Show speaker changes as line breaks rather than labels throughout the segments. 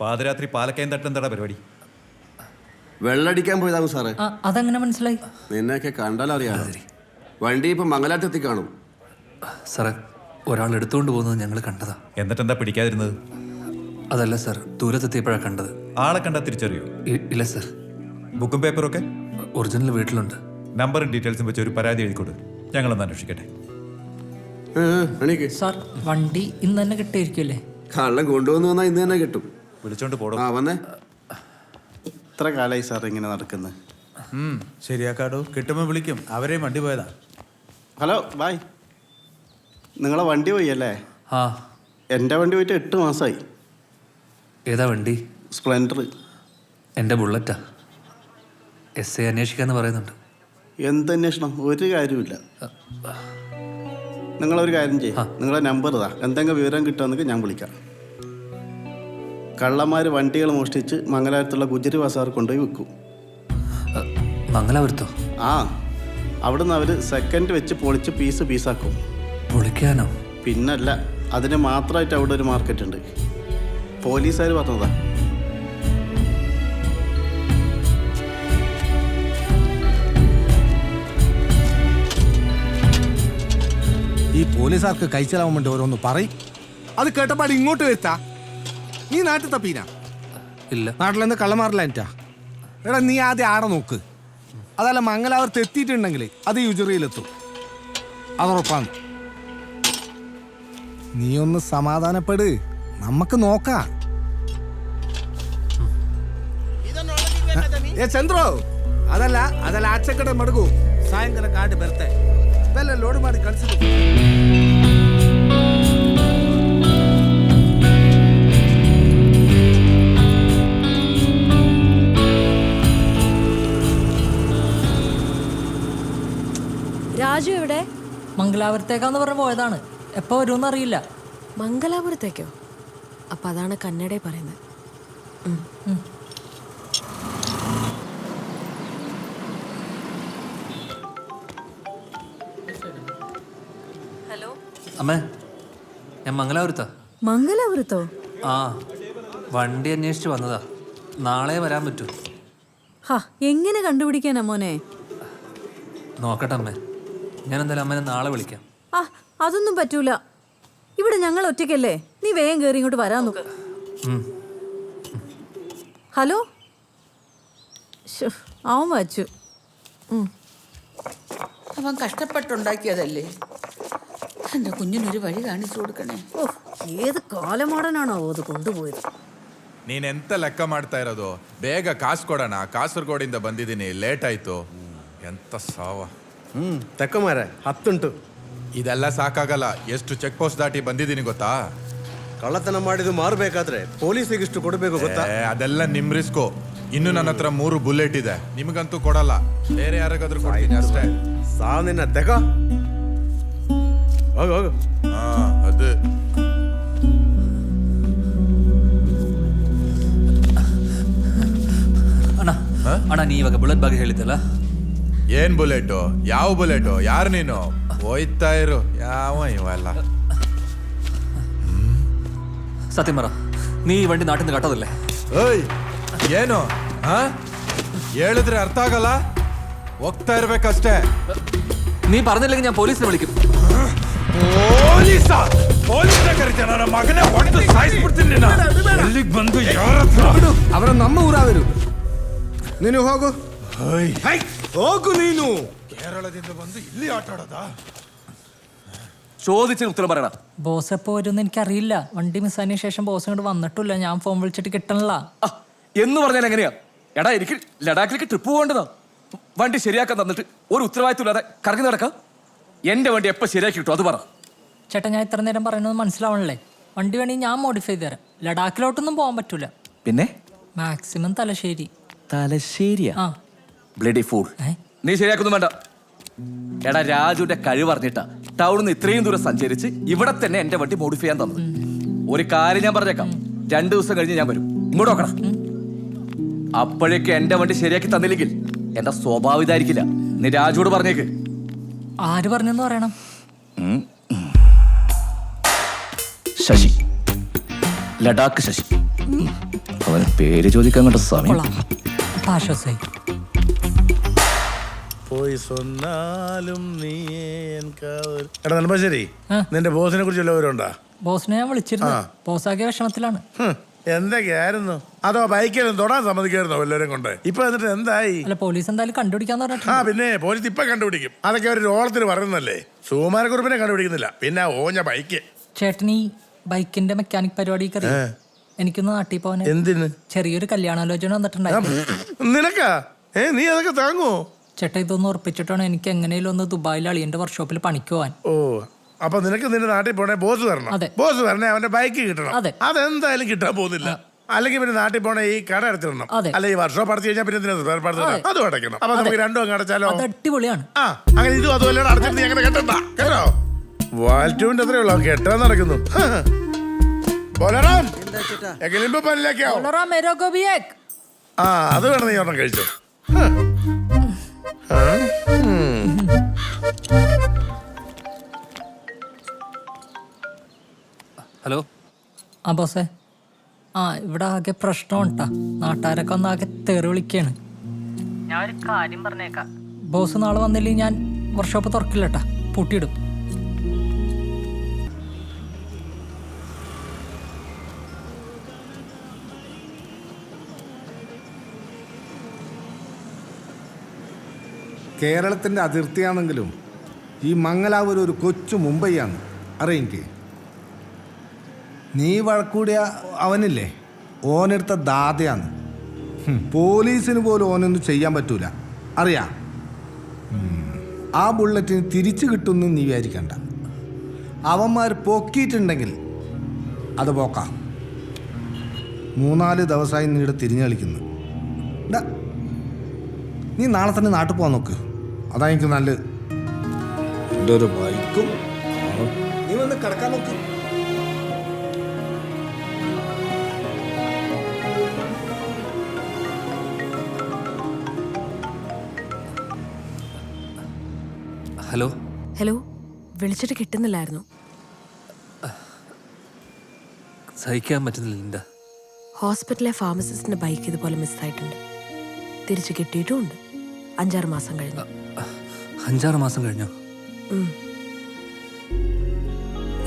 പാതിരാത്രി പാലക്കയം തട്ടെന്താടാ പരിപാടി?
വെള്ളടിക്കാൻ പോയതാകും സാറേ.
അതെങ്ങനെ മനസ്സിലായി?
നിന്നെയൊക്കെ കണ്ടാലറിയാം. വണ്ടി ഇപ്പൊ മംഗലാറ്റത്തി കാണും
സാറേ. ഒരാൾ എടുത്തുകൊണ്ട് പോകുന്നത് ഞങ്ങൾ കണ്ടതാ.
എന്നിട്ടെന്താ പിടിക്കാതിരുന്നത്?
അതല്ല സാർ, ദൂരത്തെത്തിയപ്പോഴാണ് കണ്ടത്.
ആളെ കണ്ടാ തിരിച്ചറിയോ?
ഇല്ല സാർ.
ബുക്കും പേപ്പറും ഒക്കെ
ഒറിജിനൽ വീട്ടിലുണ്ട്.
നമ്പറും ഡീറ്റെയിൽസും വെച്ച് ഒരു പരാതി എഴുതിക്കൊടു, ഞങ്ങളൊന്ന് അന്വേഷിക്കട്ടെ.
എനിക്ക്
സാർ, വണ്ടി ഇന്ന് തന്നെ കിട്ടിയിരിക്കുമല്ലേ?
കള്ളം കൊണ്ടുവന്നു വന്നാൽ ഇന്ന് തന്നെ കിട്ടും.
വിളിച്ചോണ്ട് പോടോ.
വന്നേ.
എത്ര കാലമായി സാർ ഇങ്ങനെ നടക്കുന്നത്?
ശരിയാക്കാടോ, കിട്ടുമ്പോൾ വിളിക്കും. അവരെയും വണ്ടി പോയതാ.
Hello, bye. നിങ്ങളെ വണ്ടി പോയി അല്ലേ?
ആ.
എൻ്റെ വണ്ടി പോയിട്ട് 8 മാസമായി.
ഏതാ വണ്ടി?
സ്പ്ലെൻഡർ.
എൻ്റെ ബുള്ളറ്റാ. SI അന്വേഷിക്കാന്ന് പറയുന്നുണ്ട്.
എന്തന്വേഷണം? ഒരു കാര്യമില്ല. നിങ്ങളൊരു കാര്യം ചെയ്യും, നിങ്ങളെ നമ്പർ ഇതാ. എന്തെങ്കിലും വിവരം കിട്ടുമെന്നൊക്കെ ഞാൻ വിളിക്കാം. കള്ളന്മാർ വണ്ടികൾ മോഷ്ടിച്ച് മംഗലാപുരത്തുള്ള ഗുജറി ബസാർ കൊണ്ടുപോയി വിൽക്കും.
മംഗലാപുരത്തോ?
ആ, അവിടുന്ന് അവർ സെക്കൻഡ് വെച്ച് പൊളിച്ച് പീസാക്കും.
പൊളിക്കാനോ?
പിന്നല്ല, അതിന് മാത്രമായിട്ട് അവിടെ ഒരു മാർക്കറ്റ് ഉണ്ട്. പോലീസുകാർ പറഞ്ഞതാ.
ഈ പോലീസുകാർക്ക് കഴിച്ചാലാവാൻ വേണ്ടി ഓരോന്ന് പറയും. അത് കേട്ടപ്പാട് ഇങ്ങോട്ട് വരുത്താ. നീ നാട്ടിൽ തപ്പീന?
ഇല്ല.
നാട്ടിലെന്ത് കള്ളമാറില്ല എനിറ്റാ. എടാ, നീ ആദ്യം ആടെ നോക്ക്. അതല്ല, മംഗലാപുരത്ത് എത്തിയിട്ടുണ്ടെങ്കിൽ അത് യുജറിയിലെത്തും, അതുറപ്പാണ്. നീ ഒന്ന് സമാധാനപ്പെട്, നമുക്ക് നോക്കാം. ಚಂದ್ರು ಅದಲ್ಲ ಆಚೆ ಕಡೆ ಮಡಗು. ಸಾಯಂಕಾಲ ಗಾಡಿ ಬರುತ್ತೆ, ಬೆಲ್ಲ ಲೋಡ್ ಮಾಡಿ ಕಳಿಸಿದ್ರು.
രാജു എവിടെ?
മംഗലാപുരത്തേക്കാന്ന് പറഞ്ഞ് പോയതാണ്. എപ്പോ വരുമെന്ന് അറിയില്ല.
മംഗലാപുരത്തേക്കോ? അപ്പൊ അതാണ് കന്നഡ പറയുന്നത്. ഹലോ
അമ്മേ, ഞാൻ മംഗലാപുരത്താ.
മംഗലാപുരത്തോ?
ആ, വണ്ടി അന്വേഷിച്ച് വന്നതാ. നാളെ വരാൻ പറ്റൂ?
എങ്ങനെ കണ്ടുപിടിക്കാനാ മോനെ?
നോക്കട്ടെ അമ്മേ, ഞാൻ എന്തായാലും അമ്മേനെ നാളെ വിളിക്കാം.
അതൊന്നും പറ്റൂല. ഇവിടെ ഞങ്ങൾ ഒറ്റയ്ക്കല്ലേ. നീ വേഗം കയറി ഇങ്ങോട്ട് വരാൻ നോക്ക്. ഹലോ, അവൻ വച്ചു.
അവൻ കഷ്ടപ്പെട്ടുണ്ടാക്കിയതല്ലേ. എൻ്റെ കുഞ്ഞിനൊരു വഴി കാണിച്ചു കൊടുക്കണേ.
ഏത് കാലമാടനാണോ അത് കൊണ്ടുപോയത്?
ನೀನೆಂತ ಲೆಕ್ಕ ಮಾಡ್ತಾ ಇರೋದು? ಬೇಗ ಕಾಸು ಕೊಡೋಣ. ಕಾಸರಗೋಡಿಂದ ಬಂದಿದ್ದೀನಿ, ಲೇಟ್ ಆಯ್ತು. ಎಂತ ಸಾವ.
തെക്കന്മാരെ 10 ಉಂಟು.
ಇದೆಲ್ಲ ಸಾಕಾಗಲ್ಲ. ಎಷ್ಟು ಚೆಕ್ ಪೋಸ್ಟ್ ದಾಟಿ ಬಂದಿದ್ದೀನಿ ಗೊತ್ತಾ?
ಕಳ್ಳತನ ಮಾಡಿದ್ದು ಮಾರಬೇಕಾದ್ರೆ ಪೊಲೀಸಿಗೆ ಇಷ್ಟು ಕೊಡಬೇಕು ಗೊತ್ತಾ?
ಅದೆಲ್ಲ ನಿಮ್ ರಿಸ್ಕು. ಇನ್ನು ನನ್ನ ಹತ್ರ 3 ಬುಲೆಟ್ ಇದೆ. ನಿಮಗಂತೂ ಕೊಡಲ್ಲ, ಬೇರೆ ಯಾರಿಗಾದ್ರೂ ಕೊಡ್ತೀನಿ ಅಷ್ಟೇ.
ಸಾವು ನಿನ್ನ ತೆಗ. ಹೋಗು ಹೋಗು.
ಅದು
ಅಣ್ಣ, ನೀ ಇವಾಗ ಬುಲೆಟ್ ಬಗ್ಗೆ ಹೇಳಿದ್ದಲ್ಲ,
ಏನ್ ಬುಲೆಟು? ಯಾವ ಬುಲೆಟು? ಯಾರು ನೀನು? ಹೋಯ್ತಾ ಇರು. ಯಾವ ಇವೆಲ್ಲ
സത്യം പറ, നീ ഈ വണ്ടി നാട്ടിൽ നിന്ന് കട്ടതല്ലേ?
ಏಯ್, ಏನು ಹೇಳಿದ್ರೆ ಅರ್ಥ ಆಗಲ್ಲ. ಹೋಗ್ತಾ ಇರ್ಬೇಕಷ್ಟೇ.
നീ പറഞ്ഞില്ലെങ്കിൽ ഞാൻ പോലീസിനെ വിളിക്കും.
ನನ್ನ ಮಗನೇ ಹೊಡೆದು ಸಾಯಿಸ್ಬಿಡ್ತೀನಿ. ಎಲ್ಲಿಗೆ ಬಂದು ಯಾರ
ಅವರ ನಮ್ಮ ಊರಾದರು. ನೀನು ಹೋಗು, ಹೋಗು ನೀನು.
ಕೇರಳದಿಂದ ಬಂದು ಇಲ್ಲಿ ಆಟ ಆಡೋದಾ?
ചോദിച്ചതിന് ഉത്തരം പറയണ.
ബോസ് എപ്പോ വരുമെന്ന് എനിക്കറിയില്ല. വണ്ടി മിസ്സായതിനു ശേഷം ബോസ് ഇങ്ങോട്ട് വന്നിട്ടില്ല. ഞാൻ ഫോൺ വിളിച്ചിട്ട് കിട്ടണില്ല.
എന്ന് പറഞ്ഞാൽ എങ്ങനെയാ? എടാ, എനിക്ക് ലഡാക്കിലേക്ക് ട്രിപ്പ് പോകേണ്ടതാ. വണ്ടി ശരിയാക്കാൻ തന്നിട്ട് ഒരു ഉത്തരവാദിത്വം ഇല്ലാതെ കറങ്ങി നടക്കാം. എന്റെ വണ്ടി എപ്പോ ശരിയാക്കി കിട്ടും അത് പറ.
ചേട്ടാ, ഞാൻ ഇത്ര നേരം പറയുന്നത് മനസ്സിലാവണല്ലേ? വണ്ടി വേണമെങ്കിൽ ഞാൻ മോഡിഫൈ ചെയ്ത് തരാം. ലഡാക്കിലോട്ടൊന്നും പോകാൻ പറ്റൂല.
പിന്നെ
മാക്സിമം തലശ്ശേരി.
തലശ്ശേരിയാ?
ആ.
Bloody fool. നീ ശരിയാക്കൊന്നും വേണ്ട. എടാ, രാജുവിന്റെ കഴിവ് അറിഞ്ഞിട്ടാ ടൗണിൽ നിന്ന് ഇത്രയും ദൂരം സഞ്ചരിച്ച് ഇവിടെ തന്നെ എന്റെ വണ്ടി മോഡിഫൈ ചെയ്യാൻ തന്നത്. ഒരു കാര്യം ഞാൻ പറഞ്ഞേക്കാം, 2 ദിവസം കഴിഞ്ഞ് ഞാൻ വരും. ഇങ്ങോട്ട് നോക്കണം. അപ്പോഴേക്ക് എന്റെ വണ്ടി ശരിയാക്കി തന്നില്ലെങ്കിൽ എന്റെ സ്വഭാവം ഇതായിരിക്കില്ല. നീ രാജുവോട് പറഞ്ഞേക്ക്.
ആര് പറഞ്ഞെന്ന് പറയണം?
ശശി, ലഡാക്ക് ശശി. അവന് പേര് ചോദിക്കാൻ കണ്ട സമയം.
കൊള്ളാം, ഇപ്പൊ ആശ്വാസമായി.
പോയി സ്വന്നാലും നീ എടാ നെടുമ്പാശ്ശേരി, നിന്റെ ബോസിനെ കുറിച്ച് വല്ലവരുണ്ടാ?
ബോസിനെ ഞാൻ വിളിച്ചിരുന്നു. ബോസാക്കിയ വിഷമത്തിലാണ്.
എന്തൊക്കെയായിരുന്നു? അതോ ബൈക്കിലും തൊടാൻ സമ്മതിക്കായിരുന്നോ എല്ലാവരും കൊണ്ട്? ഇപ്പൊ എന്നിട്ട് എന്തായി?
അല്ല, പോലീസ് എന്തായാലും കണ്ടുപിടിക്കാന്ന്
ആ
പറഞ്ഞിട്ടുണ്ട്.
പിന്നെ പോലീസ് ഇപ്പൊ കണ്ടുപിടിക്കും. അതൊക്കെ ഒരു ഓളത്തിന് പറയുന്നല്ലേ. സുകുമാരക്കുറിപ്പിനെ കണ്ടുപിടിക്കുന്നില്ല, പിന്നെ ഓഞ്ഞ ബൈക്ക്.
ചേട്ടൻ ഈ ബൈക്കിന്റെ മെക്കാനിക് പരിപാടി കയറി എനിക്കൊന്ന് നാട്ടിൽ പോവാൻ
എന്തിന്?
ചെറിയൊരു കല്യാണാലോചന വന്നിട്ടുണ്ടായിരുന്നു.
നിനക്കാ? നീ അതൊക്കെ താങ്ങോ?
ചേട്ടാ, ഇതൊന്ന് ഉറപ്പിച്ചിട്ടാണ് എനിക്ക് എങ്ങനെയും ഒന്ന് ദുബായിൽ അളിയന്റെ വർക്ക്ഷോപ്പിൽ പണിക്ക് പോവാൻ.
ഓ, അപ്പൊ നിനക്ക് നിന്റെ നാട്ടിൽ പോണേ ബോസ് തരണം.
അതെ.
ബോസ് തരണേ അവന്റെ ബൈക്ക് കിട്ടണം.
അതെ.
അതെന്തായാലും കിട്ടാൻ പോകുന്നില്ല. അല്ലെങ്കിൽ പിന്നെ നാട്ടിൽ പോണേ ഈ കട അടച്ചിടണം.
അതെ.
അല്ല, ഈ വർഷം അടച്ചു കഴിഞ്ഞാൽ പിന്നെ അതും അടയ്ക്കണം. അപ്പൊ നമുക്ക് രണ്ടും അങ്ങ് അടച്ചാലോ?
അത് അടിപൊളിയാണ്.
ആ, അങ്ങനെ ഇതും അതുപോലെ അടച്ചിട്ട് നീ അങ്ങനെ കെട്ടണ്ട കേട്ടോ. വാൽറ്റൂവിന്റെ എത്രയേ ഉള്ളൂ കെട്ടാൻ നടക്കുന്നു. ബോലറാം, എങ്കിലും പല്ലിലേക്കോ?
ബോലറാം, മേരോ കോ ഭി ഏക്.
ആ, അത് വേണം നീ ഒരെണ്ണം കഴിച്ചോ.
ഹലോ.
ആ ബോസേ, ആ ഇവിടെ ആകെ പ്രശ്നമുണ്ടാ. നാട്ടുകാരൊക്കെ ഒന്ന് ആകെ തെറി വിളിക്കാണ്. ഞാൻ ഒരു കാര്യം പറഞ്ഞേക്കാം. ബോസ് നാളെ വന്നില്ലെങ്കിൽ ഞാൻ വർക്ക്ഷോപ്പ് തുറക്കില്ലട്ടാ, പൂട്ടിയിടും.
കേരളത്തിൻ്റെ അതിർത്തിയാണെങ്കിലും ഈ മംഗലാപുരം ഒരു കൊച്ചു മുംബൈയാണ്. അറിയെനിക്ക്. നീ വഴക്കൂടിയ അവനില്ലേ, ഓനെടുത്ത ദാതയാണ്. പോലീസിന് പോലും ഓനൊന്നും ചെയ്യാൻ പറ്റൂല, അറിയാം. ആ ബുള്ളറ്റിന് തിരിച്ചു കിട്ടുമെന്ന് നീ വിചാരിക്കണ്ട. അവന്മാർ പൊക്കിയിട്ടുണ്ടെങ്കിൽ അത് പോക്കാം. 3-4 ദിവസമായി നീടെ തിരിഞ്ഞു കളിക്കുന്നു. നീ നാളെ തന്നെ നാട്ടിൽ പോകാൻ നോക്ക്, അതാ എനിക്ക് നല്ലത്. എൻ്റെ ഒരു ബൈക്കും നീ വന്ന് കിടക്കാൻ നോക്ക്.
ഹലോ.
ഹലോ, വിളിച്ചിട്ട് കിട്ടുന്നില്ലായിരുന്നു.
സഹിക്കാൻ പറ്റുന്നില്ല ലിൻഡ.
ഹോസ്പിറ്റലിലെ ഫാർമസിസ്റ്റിന്റെ ബൈക്ക് ഇതുപോലെ മിസ്സായിട്ടുണ്ട്. തിരിച്ചു കിട്ടിയിട്ടുമുണ്ട്. 5-6 മാസം കഴിഞ്ഞു.
5-6 മാസം കഴിഞ്ഞോ?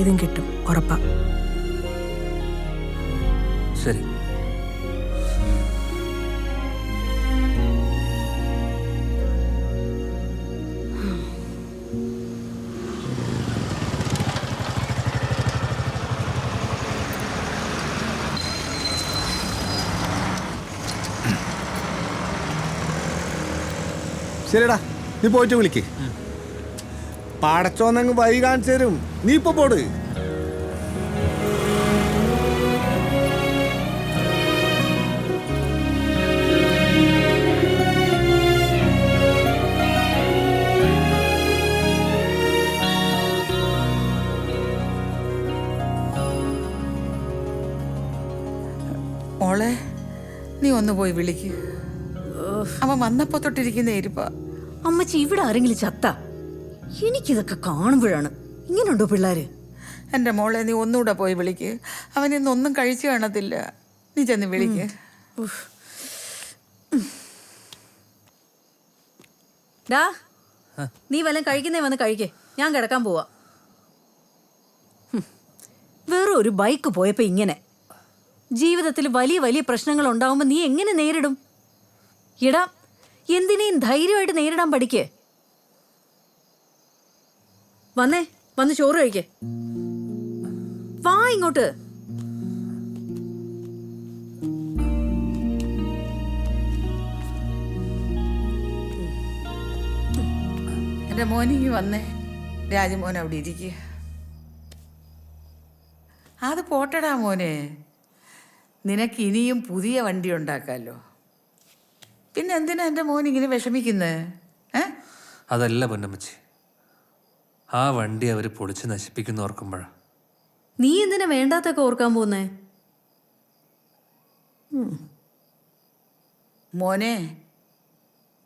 ഇതും കിട്ടും, ഉറപ്പാ.
ശരി.
ശരിടാ, നീ പോയിട്ട് വിളിക്ക്. പടച്ചോന്നങ്ങ് വഴി കാണിച്ചു തരും. നീ ഇപ്പൊ പോട്.
മോളെ, നീ ഒന്ന് പോയി വിളിക്ക്. അവൻ വന്നപ്പോ തൊട്ടിരിക്കുന്ന ഇരിപ്പാ.
അമ്മച്ചി, ഇവിടെ ആരെങ്കിലും ചത്ത? എനിക്കിതൊക്കെ കാണുമ്പോഴാണ്. ഇങ്ങനെയുണ്ടോ പിള്ളേര്?
എൻ്റെ മോളെ, നീ ഒന്നുകൂടെ പോയി വിളിക്ക്. അവൻ ഇന്നൊന്നും കഴിച്ചു കാണത്തില്ല. നീ ചെന്ന് വിളിക്ക്.
ഡാ, നീ വല്ലതും കഴിക്കുന്നേ വന്ന് കഴിക്കേ. ഞാൻ കിടക്കാൻ പോവാ. വെറും ഒരു ബൈക്ക് പോയപ്പോ ഇങ്ങനെ. ജീവിതത്തിൽ വലിയ വലിയ പ്രശ്നങ്ങൾ ഉണ്ടാവുമ്പോ നീ എങ്ങനെ നേരിടും? ഇടാ, എന്തിനേയും ധൈര്യമായിട്ട് നേരിടാൻ പഠിക്കേ. വന്നേ, വന്ന് ചോറ് കഴിക്കേ. വാ ഇങ്ങോട്ട്.
എൻ്റെ മോനിങ്ങി വന്നേ. രാജമോൻ അവിടെ ഇരിക്കുക. അത് പോട്ടടാ മോനെ, നിനക്ക് ഇനിയും പുതിയ വണ്ടി ഉണ്ടാക്കാമല്ലോ. പിന്നെ എന്തിനാ എൻ്റെ മോൻ ഇങ്ങനെ വിഷമിക്കുന്നത്?
അതല്ല പൊന്നമ്മച്ചി, ആ വണ്ടി അവർ പൊളിച്ച് നശിപ്പിക്കുന്ന ഓർക്കുമ്പോഴാ.
നീ എന്തിനാ വേണ്ടാത്തൊക്കെ ഓർക്കാൻ പോന്നേ?
മോനെ,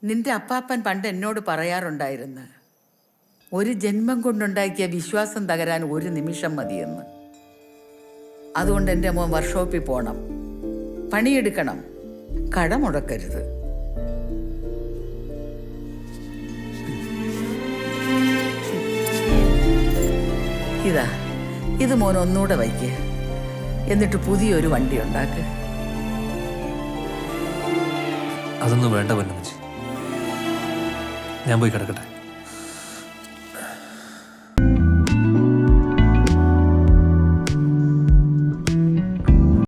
നിന്റെ അപ്പാപ്പൻ പണ്ട് എന്നോട് പറയാറുണ്ടായിരുന്നു, ഒരു ജന്മം കൊണ്ടുണ്ടാക്കിയ വിശ്വാസം തകരാൻ 1 നിമിഷം മതിയെന്ന്. അതുകൊണ്ട് എൻ്റെ മോൻ വർക്ക്ഷോപ്പിൽ പോകണം, പണിയെടുക്കണം, കട മുടക്കരുത്. ഇതാ, ഇത് മോൻ ഒന്നുകൂടെ വയ്ക്ക്, എന്നിട്ട് പുതിയൊരു വണ്ടി ഉണ്ടാക്ക്.
അതൊന്നും വേണ്ട പൊന്നമ്മച്ചി, ഞാൻ പോയി കിടക്കട്ടെ.